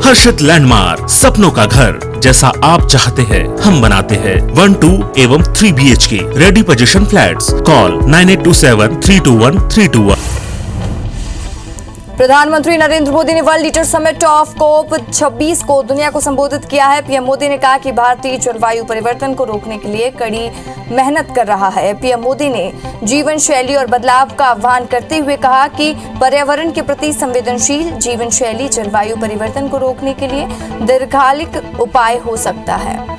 हर्षित landmark, सपनों का घर जैसा आप चाहते हैं हम बनाते हैं। 1, 2 एवं 3 BHK ready position flats. Call 9827321321। प्रधानमंत्री नरेंद्र मोदी ने world leader summit of COP26 को दुनिया को संबोधित किया है। पीएम मोदी ने कहा कि भारतीय जलवायु परिवर्तन को रोकने के लिए कड़ी मेहनत कर रहा है। पीएम मोदी ने जीवन शैली और बदलाव का आह्वान करते हुए कहा कि पर्यावरण के प्रति संवेदनशील जीवन शैली जलवायु परिवर्तन को रोकने के लिए दीर्घकालिक उपाय हो सकता है।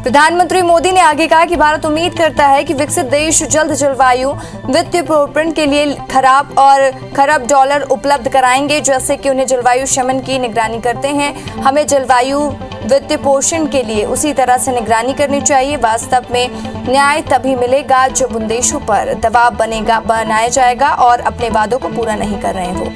प्रधानमंत्री मोदी ने आगे कहा कि भारत उम्मीद करता है कि विकसित देश जल्द जलवायु वित्तीय प्रोत्साहन के लिए खरब डॉलर उपलब्ध कराएंगे, जैसे कि उन्हें जलवायु शमन की निगरानी करते हैं। हमें जलवायु वित्तीय पोषण के लिए उसी तरह से निगरानी करनी चाहिए। वास्तव में न्याय तभी मिलेगा जब उन देशों पर दबाव बनाया जाएगा और अपने वादों को पूरा नहीं कर रहे हैं वो।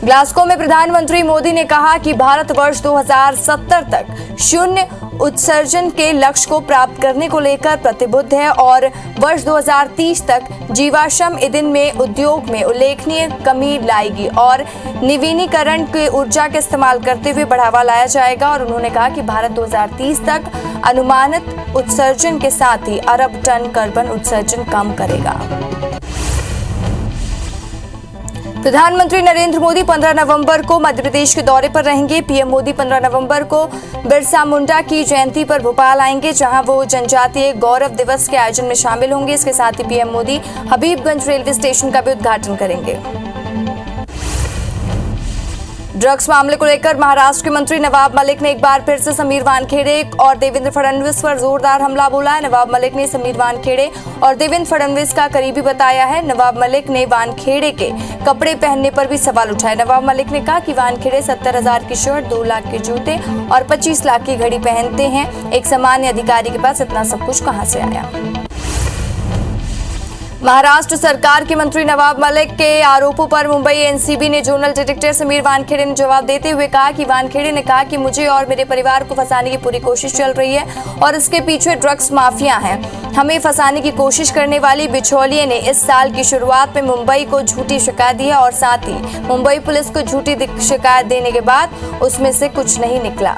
ग्लासगो में प्रधानमंत्री मोदी ने कहा कि भारत वर्ष 2070 तक शून्य उत्सर्जन के लक्ष्य को प्राप्त करने को लेकर प्रतिबद्ध है और वर्ष 2030 तक जीवाश्म ईंधन में उद्योग में उल्लेखनीय कमी लाएगी और नवीनीकरण की ऊर्जा का इस्तेमाल करते हुए बढ़ावा लाया जाएगा। और उन्होंने कहा कि भारत 2030 तक अनुमानित उत्सर्जन के साथ ही अरब टन कार्बन उत्सर्जन कम करेगा। प्रधानमंत्री नरेंद्र मोदी 15 नवंबर को मध्य प्रदेश के दौरे पर रहेंगे। पीएम मोदी 15 नवंबर को बिरसा मुंडा की जयंती पर भोपाल आएंगे, जहां वो जनजातीय गौरव दिवस के आयोजन में शामिल होंगे। इसके साथ ही PM Modi Habibganj railway station का भी उद्घाटन करेंगे। ड्रग्स मामले को लेकर महाराष्ट्र के मंत्री नवाब मलिक ने एक बार फिर से समीर वानखेड़े और देवेंद्र फडणवीस पर जोरदार हमला बोला है। नवाब मलिक ने समीर वानखेड़े और देवेंद्र फडणवीस का करीबी बताया है। नवाब मलिक ने वानखेड़े के कपड़े पहनने पर भी सवाल उठाए। नवाब मलिक ने कहा कि वानखेड़े 70,000 की शर्ट, 2 लाख के जूते और 25 लाख की घड़ी पहनते हैं। एक सामान्य अधिकारी के पास इतना सब कुछ कहां से आया? महाराष्ट्र सरकार के मंत्री नवाब मलिक के आरोपों पर मुंबई एनसीबी ने जोनल डिटेक्टिव समीर वानखेड़े ने जवाब देते हुए कहा कि वानखेड़े ने कहा कि मुझे और मेरे परिवार को फंसाने की पूरी कोशिश चल रही है और इसके पीछे ड्रग्स माफिया हैं। हमें फंसाने की कोशिश करने वाली बिचौलिए ने इस साल की शुरुआत में मुंबई को झूठी शिकायत दी है और साथ ही मुंबई पुलिस को झूठी शिकायत देने के बाद उसमें से कुछ नहीं निकला।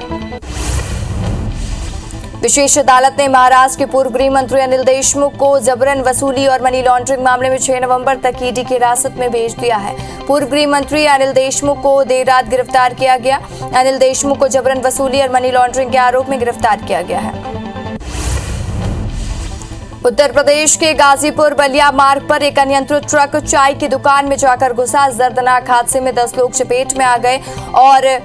विशेष अदालत ने महाराष्ट्र के पूर्व गृह मंत्री अनिल देशमुख को जबरन वसूली और मनी लॉन्ड्रिंग मामले में 6 नवंबर तक ईडी की हिरासत में भेज दिया है। पूर्व गृह मंत्री अनिल देशमुख को देर रात गिरफ्तार किया गया। अनिल देशमुख को जबरन वसूली और मनी लॉन्ड्रिंग के आरोप में गिरफ्तार किया गया है। उत्तर प्रदेश के गाजीपुर बलिया मार्ग पर एक अनियंत्रित ट्रक चाय की दुकान में जाकर घुसा। दर्दनाक हादसे में 10 लोग चपेट में आ गए और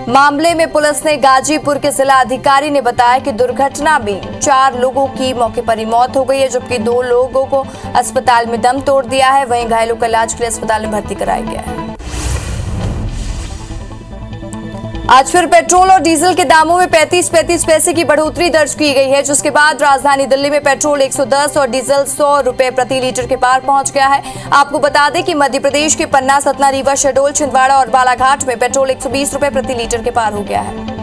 मामले में पुलिस ने गाजीपुर के जिला अधिकारी ने बताया कि दुर्घटना में 4 लोगों की मौके पर ही मौत हो गई है, जबकि 2 लोगों को अस्पताल में दम तोड़ दिया है। वहीं घायलों का इलाज के लिए अस्पताल में भर्ती कराया गया है। आज फिर पेट्रोल और डीजल के दामों में 35 पैसे की बढ़ोतरी दर्ज की गई है, जिसके बाद राजधानी दिल्ली में पेट्रोल 110 और डीजल 100 रुपए प्रति लीटर के पार पहुंच गया है। आपको बता दें कि मध्य प्रदेश के पन्ना, सतना, रीवा, शहडोल, छिंदवाड़ा और बालाघाट में पेट्रोल 120 रुपए प्रति लीटर के पार हो गया है।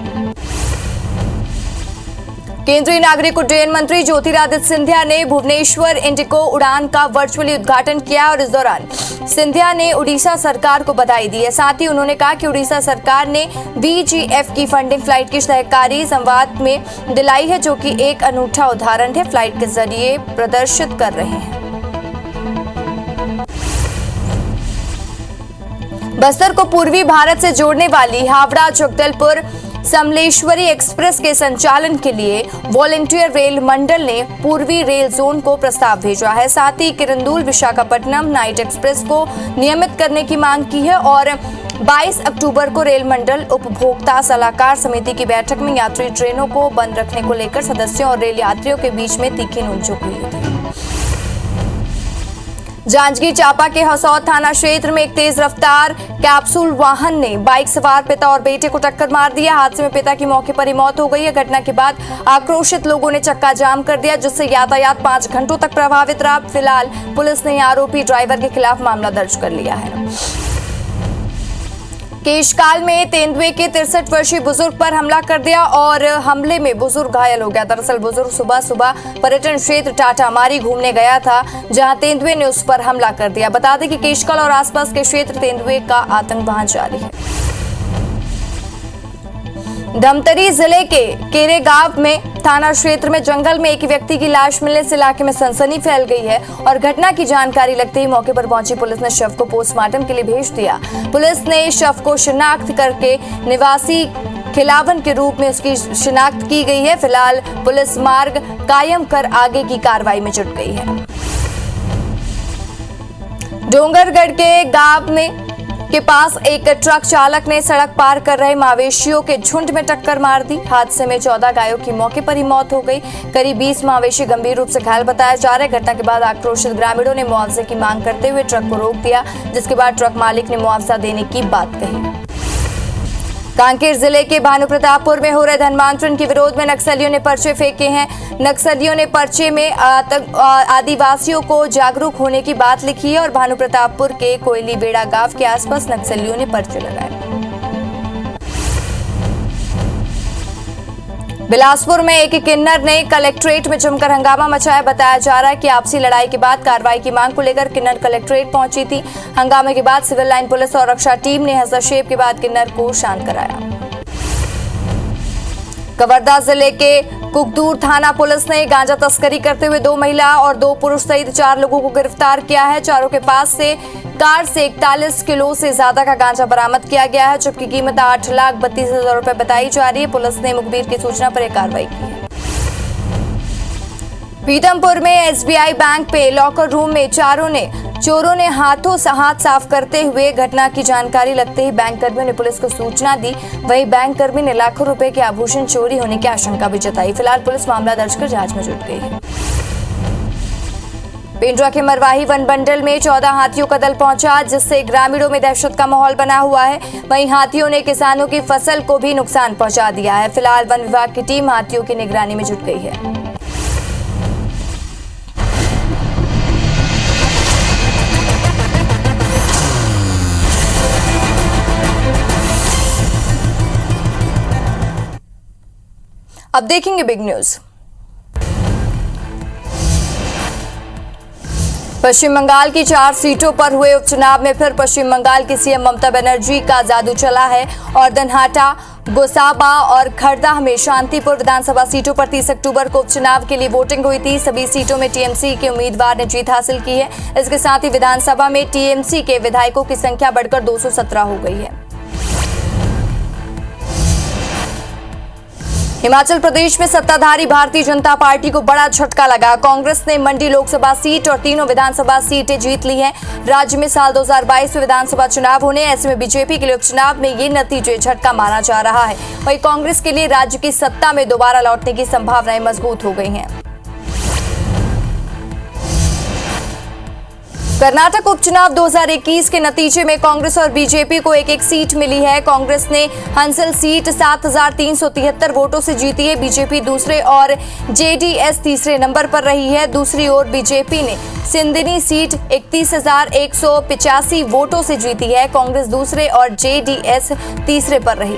केंद्रीय नागरिक उड्डयन मंत्री ज्योतिरादित्य सिंधिया ने भुवनेश्वर इंडिगो उड़ान का वर्चुअली उद्घाटन किया और इस दौरान सिंधिया ने उड़ीसा सरकार को बधाई दी है। साथ ही उन्होंने कहा कि उड़ीसा सरकार ने BGF की फंडिंग फ्लाइट की सहकारी संवाद में दिलाई है, जो कि एक अनूठा उदाहरण है फ्लाइट के जरिए प्रदर्शित कर रहे हैं। बस्तर को पूर्वी भारत से जोड़ने वाली हावड़ा जगदलपुर समलेश्वरी एक्सप्रेस के संचालन के लिए वॉलंटियर रेल मंडल ने पूर्वी रेल जोन को प्रस्ताव भेजा है। साथ ही किरंदुल विशाखापट्टनम नाइट एक्सप्रेस को नियमित करने की मांग की है और 22 अक्टूबर को रेल मंडल उपभोक्ता सलाहकार समिति की बैठक में यात्री ट्रेनों को बंद रखने को लेकर सदस्यों और रेल यात्रियों के बीच में तीखी नोकझोंक हुई थी। जांजगीर चांपा के हसौद थाना क्षेत्र में एक तेज रफ्तार कैप्सूल वाहन ने बाइक सवार पिता और बेटे को टक्कर मार दिया। हादसे में पिता की मौके पर ही मौत हो गई है। घटना के बाद आक्रोशित लोगों ने चक्का जाम कर दिया, जिससे यातायात 5 घंटों तक प्रभावित रहा। फिलहाल पुलिस ने आरोपी ड्राइवर के खिलाफ मामला दर्ज कर लिया है। केशकाल में तेंदुए के 63 वर्षीय बुजुर्ग पर हमला कर दिया और हमले में बुजुर्ग घायल हो गया। दरअसल बुजुर्ग सुबह सुबह पर्यटन क्षेत्र टाटामारी घूमने गया था, जहां तेंदुए ने उस पर हमला कर दिया। बता दें कि केशकाल और आसपास के क्षेत्र तेंदुए का आतंक वहां जारी है। धमतरी जिले के केरे गांव में थाना क्षेत्र में जंगल में एक व्यक्ति की लाश मिलने से इलाके में सनसनी फैल गई है और घटना की जानकारी लगते ही मौके पर पहुंची पुलिस ने शव को पोस्टमार्टम के लिए भेज दिया। पुलिस ने शव को शिनाख्त करके निवासी खिलावन के रूप में उसकी शिनाख्त की गई है। फिलहाल पुलिस मार्ग कायम कर आगे की कार्रवाई में जुट गई है। डोंगरगढ़ के गांव में के पास एक ट्रक चालक ने सड़क पार कर रहे मवेशियों के झुंड में टक्कर मार दी। हादसे में 14 गायों की मौके पर ही मौत हो गई। करीब 20 मवेशी गंभीर रूप से घायल बताया जा रहा है। घटना के बाद आक्रोशित ग्रामीणों ने मुआवजे की मांग करते हुए ट्रक को रोक दिया, जिसके बाद ट्रक मालिक ने मुआवजा देने की बात कही। कांकेर जिले के भानुप्रतापपुर में हो रहे धर्मांतरण के विरोध में नक्सलियों ने पर्चे फेंके हैं। नक्सलियों ने पर्चे में आदिवासियों को जागरूक होने की बात लिखी है और भानुप्रतापपुर के कोयली बेड़ा गांव के आसपास नक्सलियों ने पर्चे लगाए। बिलासपुर में एक किन्नर ने कलेक्ट्रेट में जमकर हंगामा मचाया। बताया जा रहा है कि आपसी लड़ाई के बाद कार्रवाई की मांग को लेकर किन्नर कलेक्ट्रेट पहुंची थी। हंगामे के बाद सिविल लाइन पुलिस और रक्षा टीम ने हस्तक्षेप के बाद किन्नर को शांत कराया। कवर्धा जिले के कुकदूर थाना पुलिस ने गांजा तस्करी करते हुए 2 महिला और 2 पुरुष सहित 4 लोगों को गिरफ्तार किया है। चारों के पास से कार से 41 किलो से ज्यादा का गांजा बरामद किया गया है, जबकि कीमत 8,32,000 रुपए बताई जा रही है। पुलिस ने मुखबिर की सूचना पर यह कार्रवाई की है। पीथमपुर में एसबीआई बैंक पे लॉकर रूम में चोरों ने हाथों से हाथ साफ करते हुए घटना की जानकारी लगते ही बैंक कर्मियों ने पुलिस को सूचना दी। वहीं बैंक कर्मी ने लाखों रुपए के आभूषण चोरी होने की आशंका भी जताई। फिलहाल पुलिस मामला दर्ज कर जांच में जुट गई है। पेंड्रा के मरवाही वन बंडल में 14 हाथियों का दल पहुंचा, जिससे ग्रामीणों में दहशत का माहौल बना हुआ है। वहीं हाथियों ने किसानों की फसल को भी नुकसान पहुंचा दिया है। फिलहाल वन विभाग की टीम हाथियों की निगरानी में जुट गई है। अब देखेंगे बिग न्यूज। पश्चिम बंगाल की 4 सीटों पर हुए उपचुनाव में फिर पश्चिम बंगाल की सीएम ममता बनर्जी का जादू चला है और दिनहाटा, गोसाबा और खड़दा में शांतिपुर विधानसभा सीटों पर 30 अक्टूबर को उपचुनाव के लिए वोटिंग हुई थी। सभी सीटों में टीएमसी के उम्मीदवार ने जीत हासिल की है। इसके साथ ही विधानसभा में टीएमसी के विधायकों की संख्या बढ़कर 217 हो गई है। हिमाचल प्रदेश में सत्ताधारी भारतीय जनता पार्टी को बड़ा झटका लगा। कांग्रेस ने मंडी लोकसभा सीट और तीनों विधानसभा सीटें जीत ली हैं। राज्य में साल 2022 में विधानसभा चुनाव होने, ऐसे में बीजेपी के लिए उपचुनाव में ये नतीजे झटका माना जा रहा है। वहीं कांग्रेस के लिए राज्य की सत्ता में दोबारा लौटने की संभावनाएं मजबूत हो गई हैं। कर्नाटक उपचुनाव 2021 के नतीजे में कांग्रेस और बीजेपी को एक सीट मिली है। कांग्रेस ने हंसल सीट 7,373 वोटों से जीती है। बीजेपी दूसरे और जेडीएस तीसरे नंबर पर रही है। दूसरी ओर बीजेपी ने सिंदनी सीट 31,185 वोटों से जीती है। कांग्रेस दूसरे और जेडीएस तीसरे पर रही।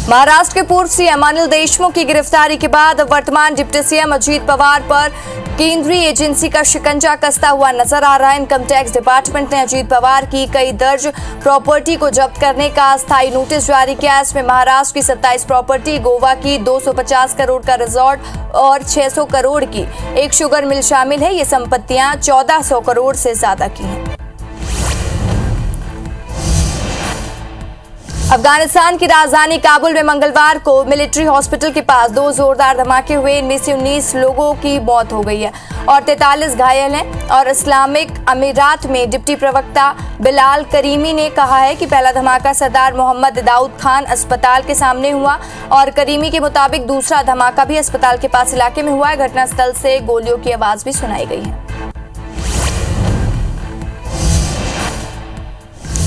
महाराष्ट्र के पूर्व सीएम अनिल देशमुख की गिरफ्तारी के बाद वर्तमान डिप्टी सीएम अजीत पवार पर केंद्रीय एजेंसी का शिकंजा कसता हुआ नजर आ रहा है। इनकम टैक्स डिपार्टमेंट ने अजीत पवार की कई दर्ज प्रॉपर्टी को जब्त करने का अस्थायी नोटिस जारी किया। इसमें महाराष्ट्र की 27 प्रॉपर्टी, गोवा की 250 करोड़ का रिजॉर्ट और 600 करोड़ की एक शुगर मिल शामिल है। ये संपत्तियां 1400 करोड़ से ज्यादा की हैं। अफगानिस्तान की राजधानी काबुल में मंगलवार को मिलिट्री हॉस्पिटल के पास 2 जोरदार धमाके हुए। इनमें से 19 लोगों की मौत हो गई है और 43 घायल हैं। और इस्लामिक अमीरात में डिप्टी प्रवक्ता बिलाल करीमी ने कहा है कि पहला धमाका सरदार मोहम्मद दाऊद खान अस्पताल के सामने हुआ और करीमी के मुताबिक दूसरा धमाका भी अस्पताल के पास इलाके में हुआ है। घटनास्थल से गोलियों की आवाज भी सुनाई गई है।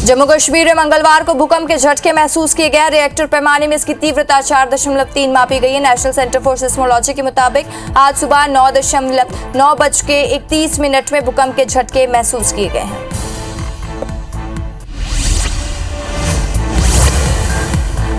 जम्मू कश्मीर में मंगलवार को भूकंप के झटके महसूस किए गए। रिएक्टर पैमाने में इसकी तीव्रता 4.3 मापी गई है। नेशनल सेंटर फॉर सिस्मोलॉजी के मुताबिक आज सुबह 9:31 में भूकंप के झटके महसूस किए गए हैं।